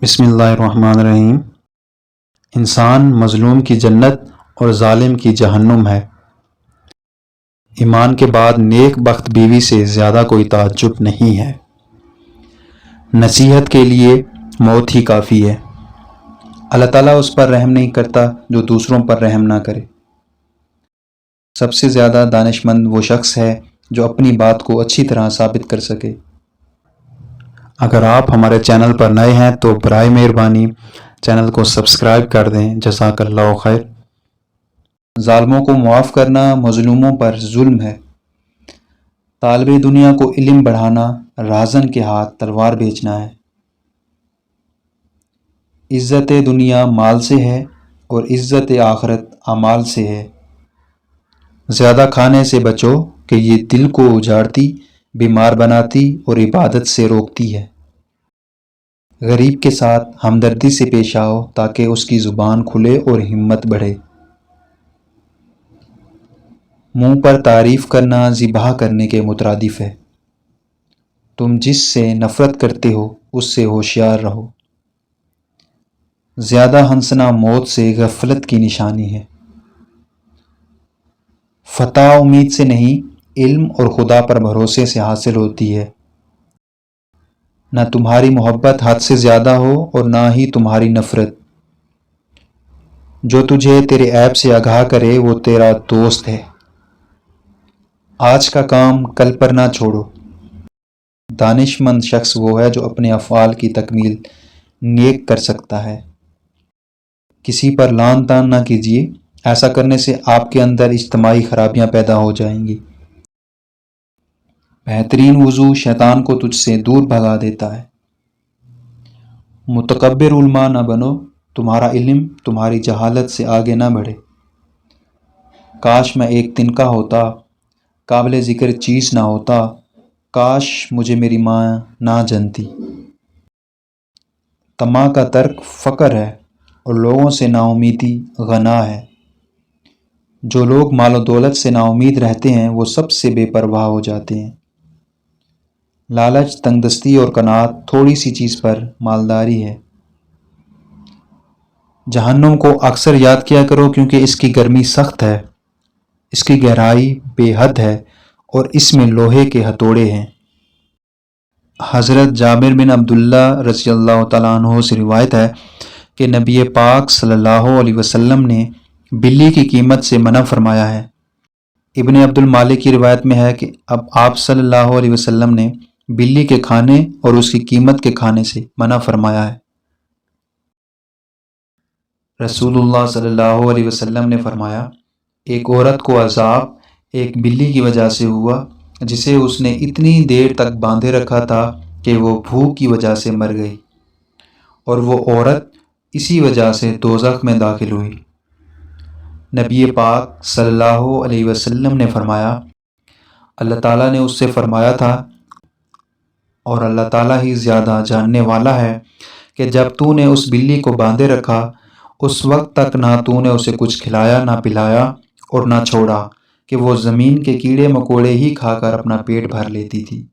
بسم اللہ الرحمن الرحیم۔ انسان مظلوم کی جنت اور ظالم کی جہنم ہے۔ ایمان کے بعد نیک بخت بیوی سے زیادہ کوئی تعجب نہیں ہے۔ نصیحت کے لیے موت ہی کافی ہے۔ اللہ تعالیٰ اس پر رحم نہیں کرتا جو دوسروں پر رحم نہ کرے۔ سب سے زیادہ دانش مند وہ شخص ہے جو اپنی بات کو اچھی طرح ثابت کر سکے۔ اگر آپ ہمارے چینل پر نئے ہیں تو برائے مہربانی چینل کو سبسکرائب کر دیں۔ جزاک اللہ خیر۔ ظالموں کو معاف کرنا مظلوموں پر ظلم ہے۔ طالب دنیا کو علم بڑھانا راہزن کے ہاتھ تلوار بیچنا ہے۔ عزت دنیا مال سے ہے اور عزت آخرت اعمال سے ہے۔ زیادہ کھانے سے بچو کہ یہ دل کو اجاڑتی، بیمار بناتی اور عبادت سے روکتی ہے۔ غریب کے ساتھ ہمدردی سے پیش آؤ تاکہ اس کی زبان کھلے اور ہمت بڑھے۔ منہ پر تعریف کرنا ذبح کرنے کے مترادف ہے۔ تم جس سے نفرت کرتے ہو اس سے ہوشیار رہو۔ زیادہ ہنسنا موت سے غفلت کی نشانی ہے۔ فتح امید سے نہیں، علم اور خدا پر بھروسے سے حاصل ہوتی ہے۔ نہ تمہاری محبت حد سے زیادہ ہو اور نہ ہی تمہاری نفرت۔ جو تجھے تیرے عیب سے آگاہ کرے وہ تیرا دوست ہے۔ آج کا کام کل پر نہ چھوڑو۔ دانش مند شخص وہ ہے جو اپنے افعال کی تکمیل نیک کر سکتا ہے۔ کسی پر لعن طعن نہ کیجیے، ایسا کرنے سے آپ کے اندر اجتماعی خرابیاں پیدا ہو جائیں گی۔ بہترین وضو شیطان کو تجھ سے دور بھگا دیتا ہے۔ متکبر علماء نہ بنو، تمہارا علم تمہاری جہالت سے آگے نہ بڑھے۔ کاش میں ایک تنکا ہوتا، قابل ذکر چیز نہ ہوتا، کاش مجھے میری ماں نہ جنتی۔ طمع کا ترک فقر ہے اور لوگوں سے نا امیدی غنا ہے۔ جو لوگ مال و دولت سے نا امید رہتے ہیں وہ سب سے بے پرواہ ہو جاتے ہیں۔ لالچ، تنگ دستی اور قناعت تھوڑی سی چیز پر مالداری ہے۔ جہنم کو اکثر یاد کیا کرو کیونکہ اس کی گرمی سخت ہے، اس کی گہرائی بے حد ہے اور اس میں لوہے کے ہتھوڑے ہیں۔ حضرت جابر بن عبداللہ رضی اللہ تعالیٰ عنہ سے روایت ہے کہ نبی پاک صلی اللہ علیہ وسلم نے بلی کی قیمت سے منع فرمایا ہے۔ ابن عبد المالک کی روایت میں ہے کہ اب آپ صلی اللہ علیہ وسلم نے بلی کے کھانے اور اس کی قیمت کے کھانے سے منع فرمایا ہے۔ رسول اللہ صلی اللہ علیہ وسلم نے فرمایا، ایک عورت کو عذاب ایک بلی کی وجہ سے ہوا جسے اس نے اتنی دیر تک باندھے رکھا تھا کہ وہ بھوک کی وجہ سے مر گئی، اور وہ عورت اسی وجہ سے دوزخ میں داخل ہوئی۔ نبی پاک صلی اللہ علیہ وسلم نے فرمایا، اللہ تعالیٰ نے اس سے فرمایا تھا اور اللہ تعالیٰ ہی زیادہ جاننے والا ہے کہ جب تو نے اس بلی کو باندھے رکھا اس وقت تک نہ تو نے اسے کچھ کھلایا نہ پلایا اور نہ چھوڑا کہ وہ زمین کے کیڑے مکوڑے ہی کھا کر اپنا پیٹ بھر لیتی تھی۔